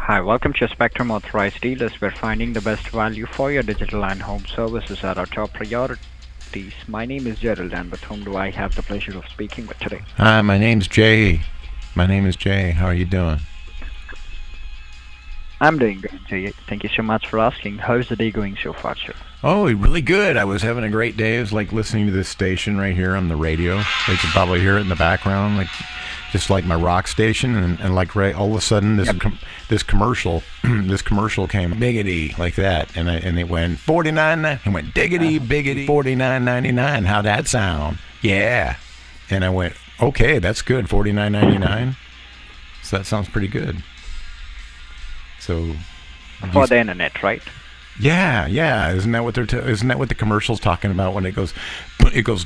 Hi, welcome to Spectrum Authorized Dealers. We're finding the best value for your digital and home services at our top priorities. My name is Gerald, and with whom do I have the pleasure of speaking with today? Hi, my name's Jay. My name is Jay. How are you doing? I'm doing good, Jay. Thank you so much for asking. How's the day going so far, sir? Oh, really good. I was having a great day. It was like listening to this station right here on the radio. You can probably hear it in the background, like just like my rock station, and like right all of a sudden this commercial this commercial came, Bigity, like that, and it went 49. It went Digity, Bigity, 49.99. How'd that sound? Yeah, and I went, okay, that's good, 49.99. So that sounds pretty good. So for the internet, right? Yeah. Isn't that what isn't that what the commercial's talking about when it goes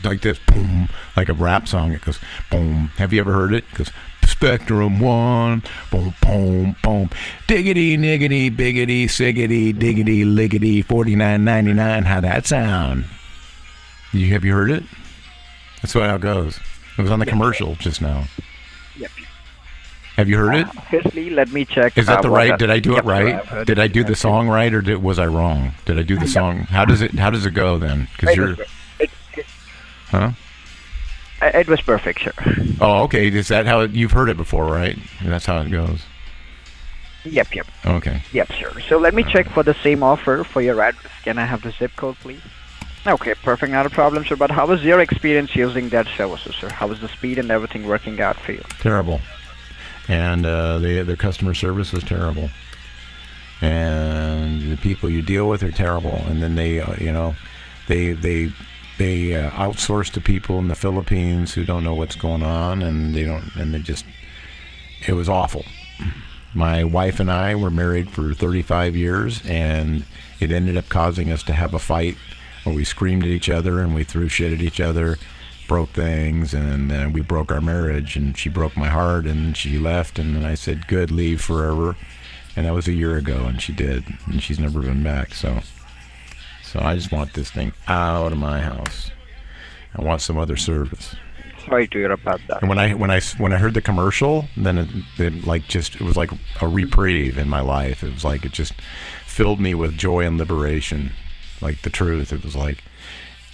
like this, boom, like a rap song. It goes boom. Have you ever heard it? It goes Spectrum One, boom, boom, boom, diggity, niggity, biggity, siggity, diggity, liggity, 49.99. How'd that sound? Have you heard it? That's how it goes. It was on the commercial just now. Yep. Have you heard it? Firstly, let me check. Is that the right? Did I do it right? Sure, did I do the song right, or was I wrong? Did I do the song? How does it go then? Because you're, huh? It was perfect, sir. Oh, okay. Is that how you've heard it before, right? That's how it goes. Yep. Okay. Yep, sure. So let me check for the same offer for your address. Can I have the zip code, please? Okay, perfect. Not a problem, sir. But how was your experience using that services, sir? How was the speed and everything working out for you? Terrible. And their customer service was terrible, and the people you deal with are terrible. And then they outsource to people in the Philippines who don't know what's going on, and it was awful. My wife and I were married for 35 years, and it ended up causing us to have a fight where we screamed at each other and we threw shit at each other, broke things, and then we broke our marriage, and she broke my heart, and she left, and then I said, good, leave forever. And that was a year ago, and she did, and she's never been back. So I just want this thing out of my house. I want some other service. Sorry to hear about that. And when I heard the commercial, then it was like a reprieve in my life. It was like it just filled me with joy and liberation, like the truth. It was like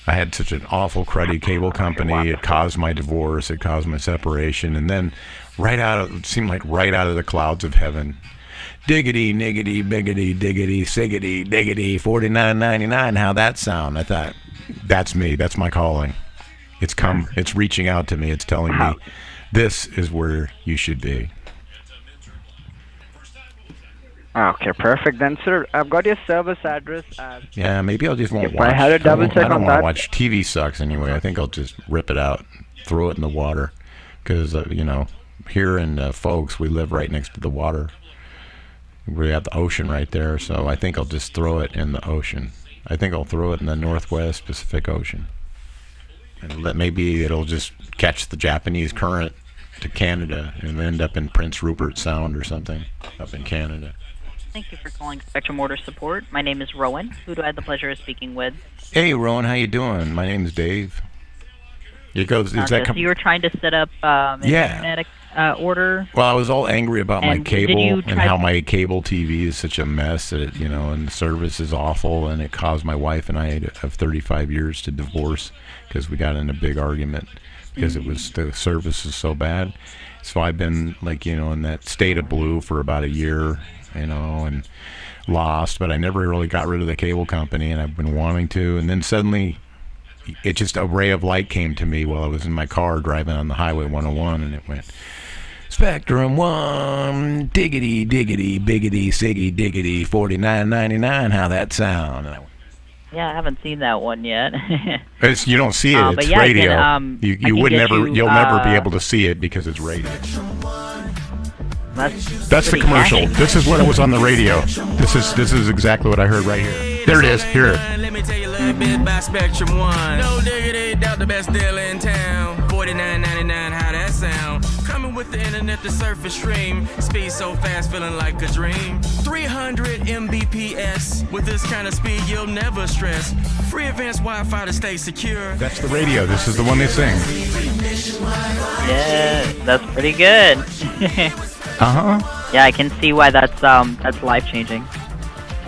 I had such an awful, cruddy cable company. It caused my divorce. It caused my separation. And then it seemed like right out of the clouds of heaven, diggity, niggity, biggity, diggity, siggity, diggity, 49.99. How that sound? I thought, that's me. That's my calling. It's reaching out to me. It's telling me, this is where you should be. Okay, perfect then, sir. I've got your service address as... Yeah, maybe I'll just won't watch. I had a double check on that. I don't want to watch. TV sucks anyway. I think I'll just rip it out, throw it in the water, because here in Folks, we live right next to the water. We have the ocean right there, so I think I'll just throw it in the ocean. I think I'll throw it in the Northwest Pacific Ocean, and maybe it'll just catch the Japanese current to Canada and end up in Prince Rupert Sound or something up in Canada. Thank you for calling Spectrum Order Support. My name is Rowan. Who do I have the pleasure of speaking with? Hey, Rowan, how you doing? My name is Dave. It goes. So you were trying to set up an internet order? Well, I was all angry about my cable and how my cable TV is such a mess that and the service is awful, and it caused my wife and I of 35 years to divorce because we got in a big argument because the service is so bad. So I've been in that state of blue for about a year. And lost, but I never really got rid of the cable company, and I've been wanting to. And then suddenly, a ray of light came to me while I was in my car driving on the Highway 101, and it went, Spectrum One, diggity, diggity, biggity, siggy, diggity, 49.99. How that sound? And I went, yeah, I haven't seen that one yet. You don't see it. It's radio. You'll never be able to see it because it's radio. That's the commercial. Nice. This is when it was on the radio. This is exactly what I heard right here. There it is. Here. Let me tell you a little bit about Spectrum One. No diggity, doubt the best deal in town. $49.99, how that sound? Coming with the internet, the surface stream. Speed so fast, feeling like a dream. 300 Mbps. With this kind of speed, you'll never stress. Free advanced Wi-Fi to stay secure. That's the radio. This is the one they sing. Yeah, that's pretty good. Uh-huh. Yeah, I can see why that's life changing.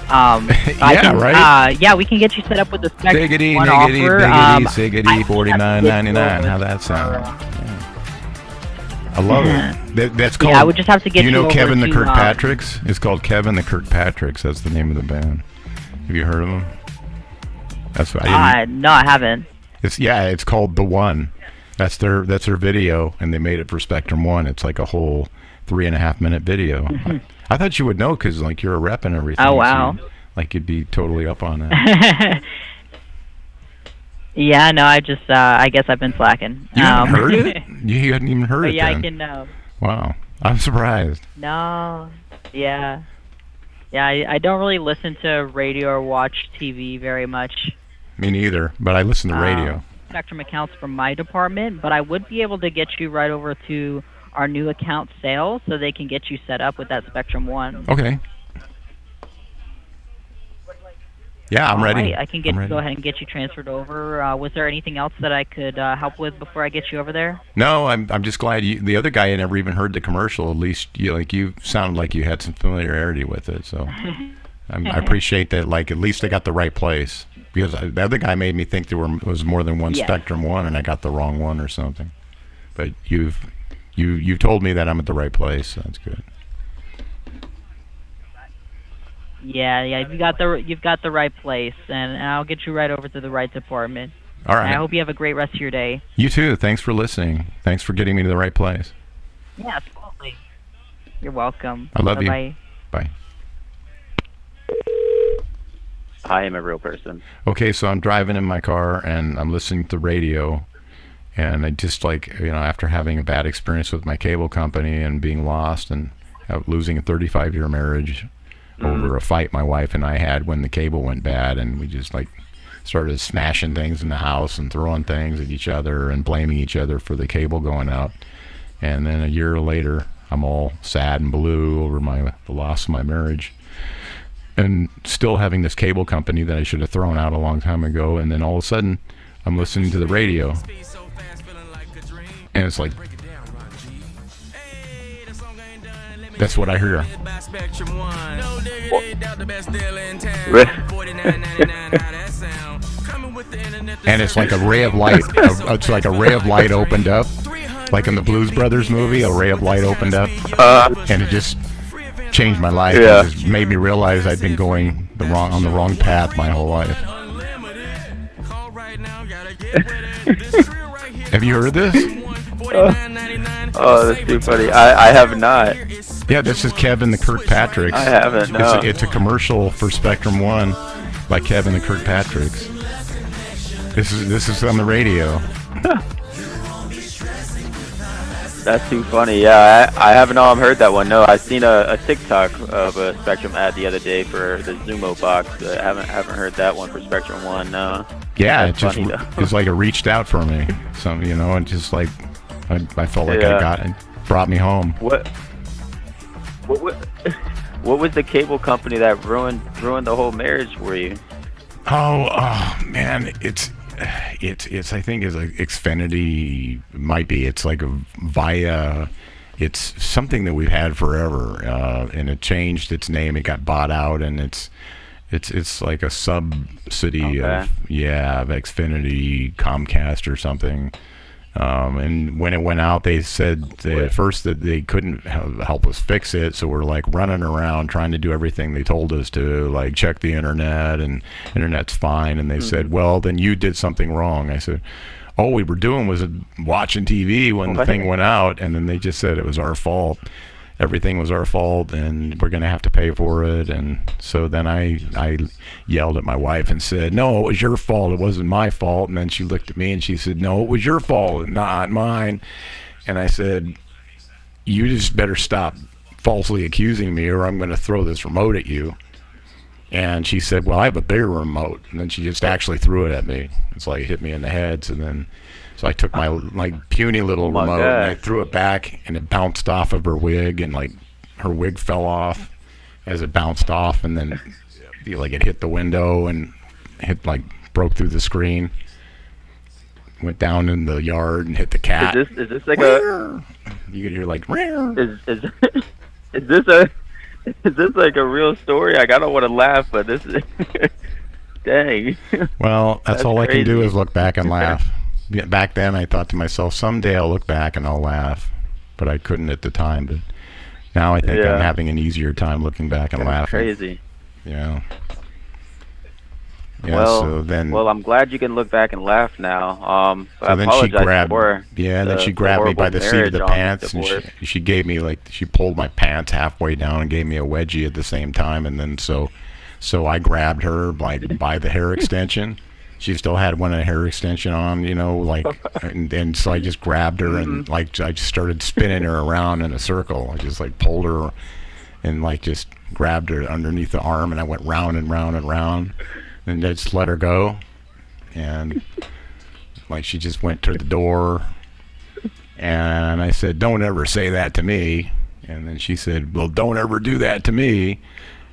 Right. Yeah, we can get you set up with the Spectrum Bigity, One niggity, offer. biggity, siggity, $49.99. How that sound? I love it. That's called. Yeah, I would just have to get you you know over Kevin the to, Kirkpatricks? It's called Kevin the Kirkpatricks. That's the name of the band. Have you heard of them? That's what no, I haven't. It's called The One. That's their video, and they made it for Spectrum One. It's like a whole 3.5 minute video. I thought you would know because like you're a rep and everything. Oh wow! So you'd be totally up on that. Yeah, no, I guess I've been slacking. You haven't heard it? You hadn't even heard it. Yeah, then. I can. Wow, I'm surprised. No, yeah. I don't really listen to radio or watch TV very much. Me neither, but I listen to radio. Spectrum accounts from my department, but I would be able to get you right over to our new account sales so they can get you set up with that Spectrum One. Okay. Yeah, I'm ready. Right. I can go ahead and get you transferred over. Was there anything else that I could help with before I get you over there? No, I'm just glad the other guy had never even heard the commercial. At least you sounded like you had some familiarity with it. So I appreciate that. Like at least I got the right place because the other guy made me think there was more than one Spectrum One, and I got the wrong one or something. But you've told me that I'm at the right place. So that's good. Yeah, you've got the right place, and I'll get you right over to the right department. All right. And I hope you have a great rest of your day. You too. Thanks for listening. Thanks for getting me to the right place. Yeah, absolutely. You're welcome. I love Bye-bye. you. Bye. I am a real person. Okay, so I'm driving in my car and I'm listening to radio, and I just after having a bad experience with my cable company and being lost and losing a 35-year marriage over a fight my wife and I had when the cable went bad, and we just started smashing things in the house and throwing things at each other and blaming each other for the cable going out. And then a year later, I'm all sad and blue over the loss of my marriage, and still having this cable company that I should have thrown out a long time ago. And then all of a sudden, I'm listening to the radio, and it's like, that's what I hear. And it's like a ray of light. It's like a ray of light opened up, like in the Blues Brothers movie. A ray of light opened up, and it just changed my life. Yeah. It just made me realize I'd been going on the wrong path my whole life. Have you heard this? Oh, that's too funny. I have not. Yeah, this is Kevin the Kirkpatricks. I haven't, no. It's a commercial for Spectrum One by Kevin the Kirkpatricks. This is on the radio. That's too funny. Yeah, I haven't heard that one. No, I seen a TikTok of a Spectrum ad the other day for the Zumo box. But I haven't heard that one for Spectrum One. No. Yeah, it's like it reached out for me. And just like I felt like I got it, brought me home. What was the cable company that ruined the whole marriage for you? Oh man, it's I think it's like Xfinity might be. It's like it's something that we've had forever, and it changed its name. It got bought out, and it's like a subsidy of Xfinity, Comcast or something. And when it went out, they said at first that they couldn't help us fix it, so we're like running around trying to do everything they told us to, like check the internet, and internet's fine. And they said, well, then you did something wrong. I said, all we were doing was watching TV when the thing went out, and then they just said it was our fault. Everything was our fault, and we're going to have to pay for it. And so then I yelled at my wife and said, no, it was your fault. It wasn't my fault. And then she looked at me and she said, no, it was your fault, not mine. And I said, you just better stop falsely accusing me, or I'm going to throw this remote at you. And she said, well, I have a bigger remote. And then she just actually threw it at me. It's like hit me in the head. So I took my puny little remote and I threw it back, and it bounced off of her wig, and like her wig fell off as it bounced off, and then it hit the window and broke through the screen, went down in the yard and hit the cat. Is this like you could hear like is Is this a is this like a real story? I don't want to laugh, but this is dang. Well, that's all crazy. I can do is look back and laugh. Back then, I thought to myself, someday I'll look back and I'll laugh, but I couldn't at the time. But now I think I'm having an easier time looking back and laughing. Crazy. Yeah. Yeah, well, so then, well, I'm glad you can look back and laugh now. So then she grabbed, then she grabbed me by the seat of the pants, and she gave me she pulled my pants halfway down and gave me a wedgie at the same time, and then so I grabbed her by the hair extension. She still had one hair extension on, and so I just grabbed her and I just started spinning her around in a circle. I just pulled her and just grabbed her underneath the arm, and I went round and round and round. And I just let her go, and she just went to the door, and I said, "Don't ever say that to me." And then she said, "Well, don't ever do that to me."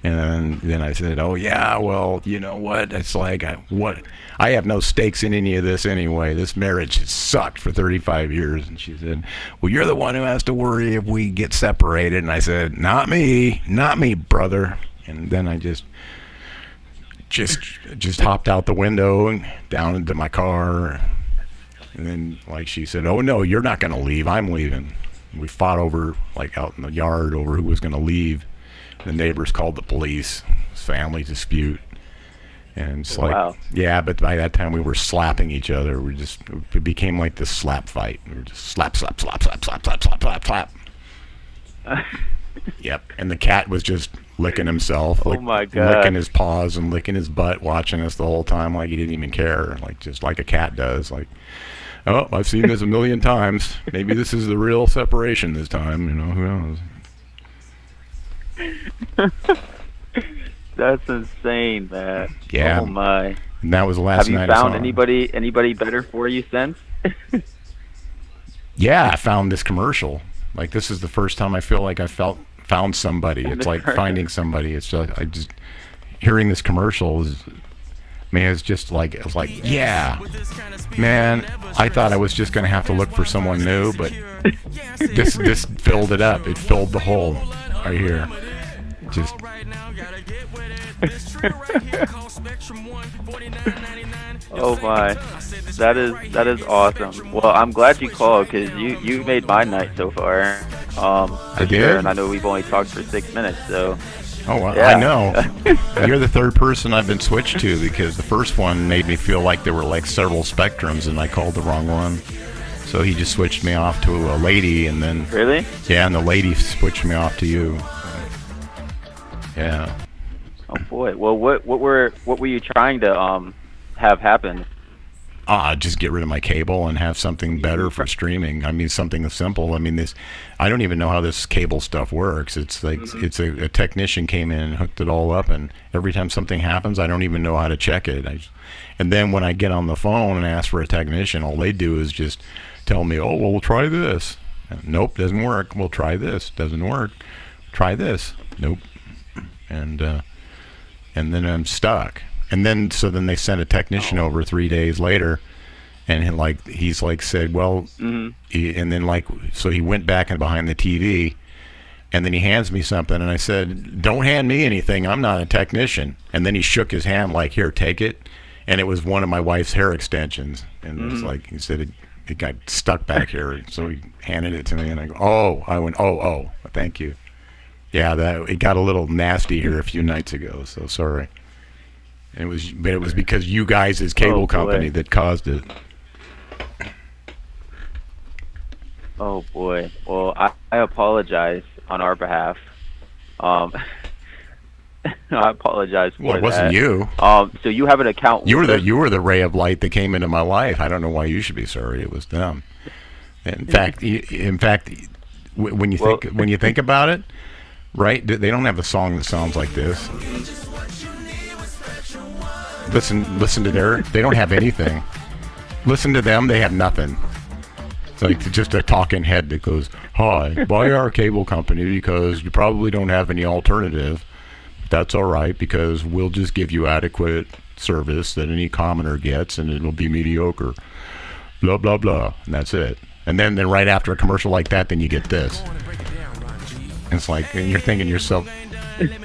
And then I said, "Oh yeah, well, you know what? It's what? I have no stakes in any of this anyway. This marriage has sucked for 35 years." And she said, "Well, you're the one who has to worry if we get separated." And I said, "Not me, brother." And then I just hopped out the window and down into my car, and then she said, "Oh no, you're not going to leave. I'm leaving." We fought over out in the yard over who was going to leave. The neighbors called the police. It was a family dispute, and it's wow. Yeah, but by that time we were slapping each other. It became like this slap fight. We were just slap. Yep, and the cat was just licking himself, oh my God, licking his paws and licking his butt, watching us the whole time he didn't even care, just like a cat does. Oh, I've seen this a million times. Maybe this is the real separation this time. Who knows? That's insane, man. Yeah. Oh my. And that was the last night. Have you found anybody better for you since? Yeah, I found this commercial. This is the first time I feel like I found somebody. It's like finding somebody. It's just hearing this commercial it's just yeah, man. I thought I was just gonna have to look for someone new, but this filled it up. It filled the hole right here. Just. Oh my, that is awesome. Well, I'm glad you called because you made my night so far. I did, sure, and I know we've only talked for 6 minutes, so. Oh, well, yeah. I know. You're the third person I've been switched to because the first one made me feel like there were several spectrums and I called the wrong one. So he just switched me off to a lady, and then. Really? Yeah, and the lady switched me off to you. Yeah. Oh boy. Well, what were you trying to have happen? Just get rid of my cable and have something better for streaming. I mean, something simple. I mean, I don't even know how this cable stuff works. It's it's a technician came in and hooked it all up, and every time something happens, I don't even know how to check it. And then when I get on the phone and ask for a technician, all they do is just tell me, "Oh, well, we'll try this." Nope, doesn't work. We'll try this. Doesn't work. Try this. Nope. And then I'm stuck. And then they sent a technician over 3 days later, and he's said, well, and then so he went back and behind the TV, and then he hands me something, and I said, "Don't hand me anything. I'm not a technician." And then he shook his hand here, take it, and it was one of my wife's hair extensions, and it was he said it got stuck back here, so he handed it to me, and I go, "Oh," I went, "Oh, thank you." Yeah, it got a little nasty here a few nights ago, so sorry. It was because you guys' cable company that caused it. Oh boy. Well, I apologize on our behalf. I apologize for that. Well, it wasn't you. So you have an account. You were the ray of light that came into my life. I don't know why you should be sorry. It was them. In fact, when you think about it, right? They don't have a song that sounds like this. Listen to they don't have anything. Listen to them, they have nothing. It's just a talking head that goes, "Hi, buy our cable company because you probably don't have any alternative. That's all right because we'll just give you adequate service that any commoner gets and it'll be mediocre. Blah, blah, blah." And that's it. And then right after a commercial like that, then you get this. It's like, and you're thinking to yourself,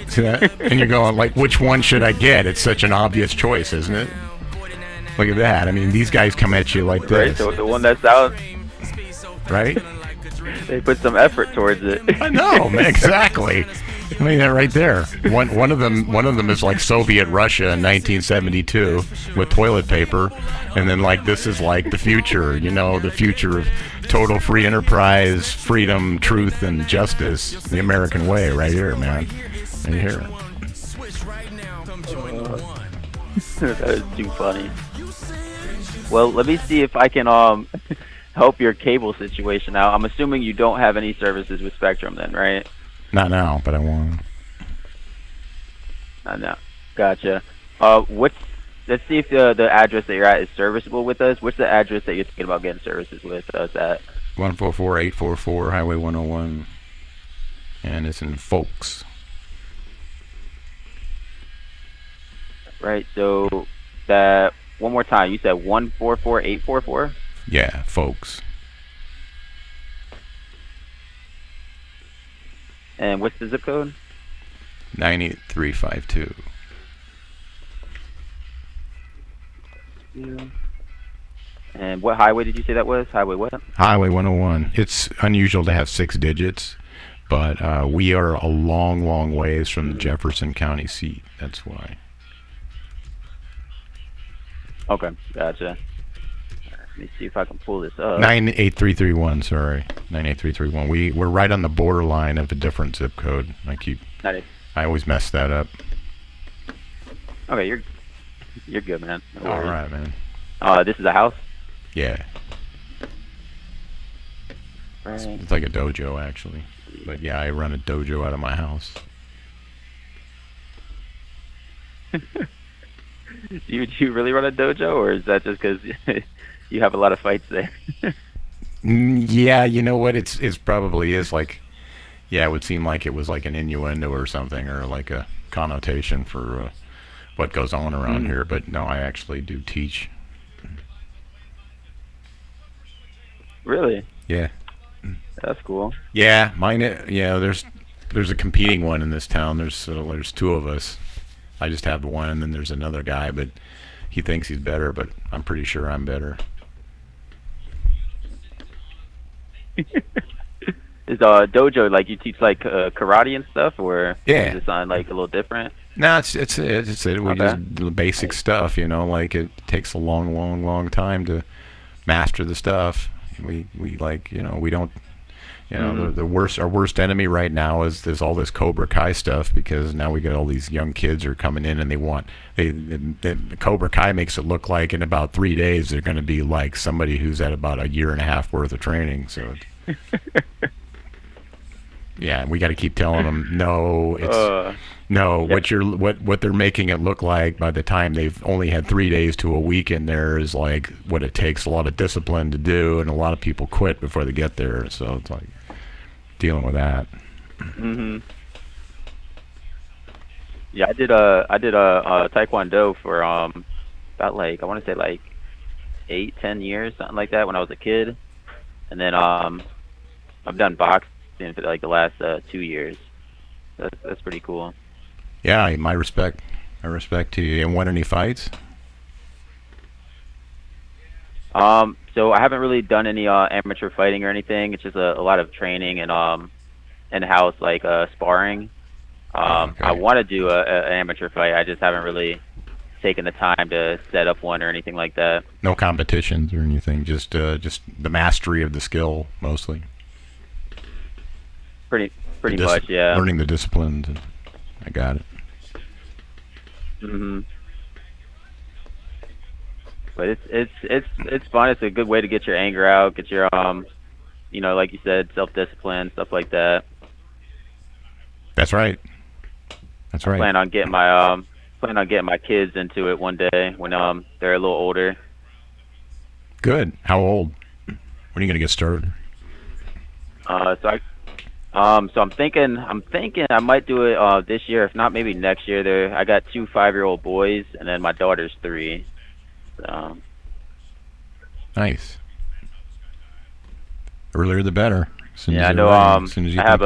see that? And you're going like, which one should I get? It's such an obvious choice, isn't it? Look at that. I mean, these guys come at you like this. Right, so the one that's out, right? They put some effort towards it. I know, man, exactly. I mean, that right there. One of them is like Soviet Russia in 1972 with toilet paper, and then like this is like the future. You know, the future of total free enterprise, freedom, truth, and justice. The American way, right here, man. Right here. That is too funny. Well, let me see if I can help your cable situation out. I'm assuming you don't have any services with Spectrum then, right? Not now, but I want. Not now. Gotcha. Let's see if the address that you're at is serviceable with us. What's the address that you're thinking about getting services with us at? 144-844 Highway 101, and it's in Folks. Right. So that one more time. You said 144-844. Yeah, Folks. And what's the zip code? 98352. Yeah. And what highway did you say that was? Highway what? Highway 101. It's unusual to have 6 digits, but we are a long, long ways from the Jefferson County seat. That's why. Okay, gotcha. Let me see if I can pull this up. 98331, sorry. 98331. We're right on the borderline of a different zip code. I always mess that up. Okay, you're good, man. No All right, man. This is a house? Yeah. Right. It's like a dojo, actually. But yeah, I run a dojo out of my house. Do you really run a dojo, or is that just because you have a lot of fights there? Yeah, you know what? It's probably is like, yeah, it would seem like it was like an innuendo or something, or like a connotation for what goes on around here. But no, I actually do teach. Really? Yeah. That's cool. Yeah, mine. Yeah, there's a competing one in this town. There's 2 of us. I just have one, and then there's another guy, but he thinks he's better, but I'm pretty sure I'm better. Is dojo like you teach like karate and stuff, or yeah, is it something like a little different? No, it's it. We just do the basic stuff, you know. Like it takes a long time to master the stuff. We like, you know, we don't. You know, our worst enemy right now is all this Cobra Kai stuff, because now we got all these young kids are coming in and the Cobra Kai makes it look like in about 3 days they're going to be like somebody who's at about a year and a half worth of training. So, yeah, we got to keep telling them no. What they're making it look like by the time they've only had 3 days to a week in there is like what it takes a lot of discipline to do, and a lot of people quit before they get there. So it's like dealing with that. Yeah, I did a taekwondo for about like I want to say like 8-10 years, something like that, when I was a kid, and then I've done boxing for like the last 2 years. That's pretty cool. Yeah, my respect to you. You haven't won any fights? So I haven't really done any amateur fighting or anything. It's just a lot of training and in-house like sparring. Okay. I want to do an amateur fight. I just haven't really taken the time to set up one or anything like that. No competitions or anything. Just the mastery of the skill mostly. Pretty much, yeah. Learning the disciplines. I got it. But it's fun. It's a good way to get your anger out, get your you know, like you said, self-discipline, stuff like that. That's right. I plan on getting my kids into it one day when they're a little older. Good. How old? When are you gonna get started? So I'm thinking I might do it this year, if not maybe next year. I got 2 5-year-old boys, and then my daughter's 3. So. Nice. Earlier the better. Yeah, I know. I have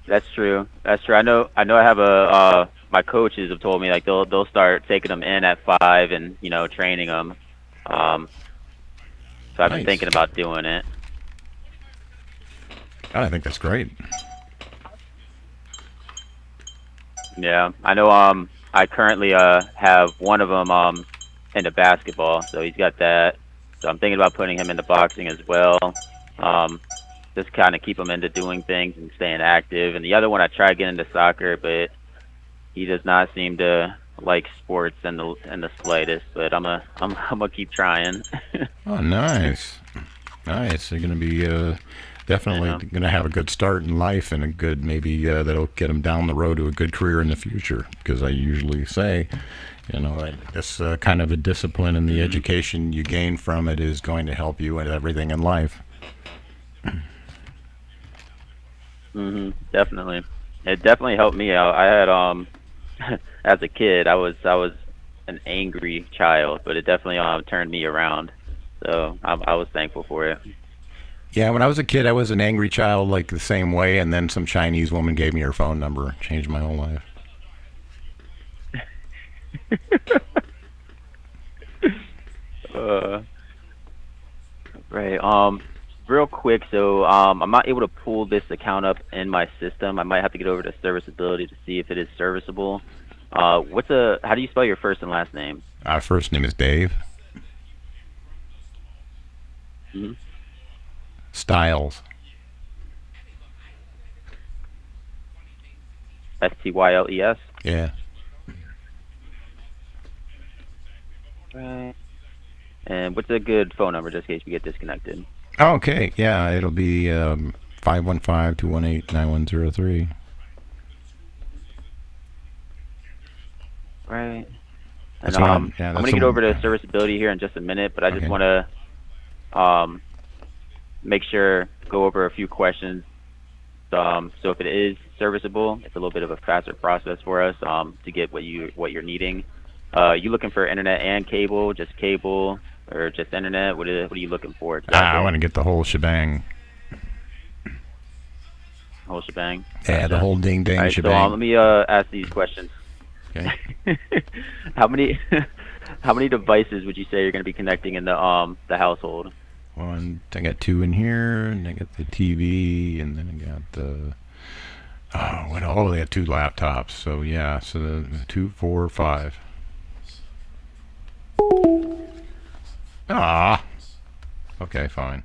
That's true. That's true. I know. I know. I have a. My coaches have told me like they'll start taking them in at 5 and training them. So I've been Nice. thinking about doing it. I think that's great. Yeah, I know. I currently have one of them into basketball, so he's got that. So I'm thinking about putting him into boxing as well. Just kind of keep him into doing things and staying active. And the other one, I tried getting into soccer, but he does not seem to like sports in the slightest. But I'm gonna keep trying. Oh, nice. Nice. You're going to be definitely going to have a good start in life and a good, maybe that'll get him down the road to a good career in the future. Because I usually say, this kind of a discipline and the education you gain from it is going to help you in everything in life. Definitely. It definitely helped me out. I had as a kid, I was an angry child, but it definitely turned me around. So I was thankful for it. Yeah, when I was a kid, I was an angry child, like the same way, and then some Chinese woman gave me her phone number, changed my whole life. Right. Real quick, so I'm not able to pull this account up in my system. I might have to get over to serviceability to see if it is serviceable. How do you spell your first and last name? First name is Dave. Styles. Styles? Yeah. Right. And what's a good phone number just in case we get disconnected? Okay, yeah, it'll be 515-218-9103. Right. That's And one, I'm going to get over to serviceability here in just a minute, but I just want to make sure, go over a few questions. So if it is serviceable, it's a little bit of a faster process for us to get what you're needing. You looking for internet and cable, just cable, or just internet? What are you looking for exactly? I want to get the whole shebang. Whole shebang? Yeah, the whole ding-dang right, shebang. So let me ask these questions. Okay. How many devices would you say you're going to be connecting in the household? One, I got 2 in here, and I got the TV, and then I got the they got 2 laptops. So yeah, so the 2, 4, 5. Ah. Okay, fine.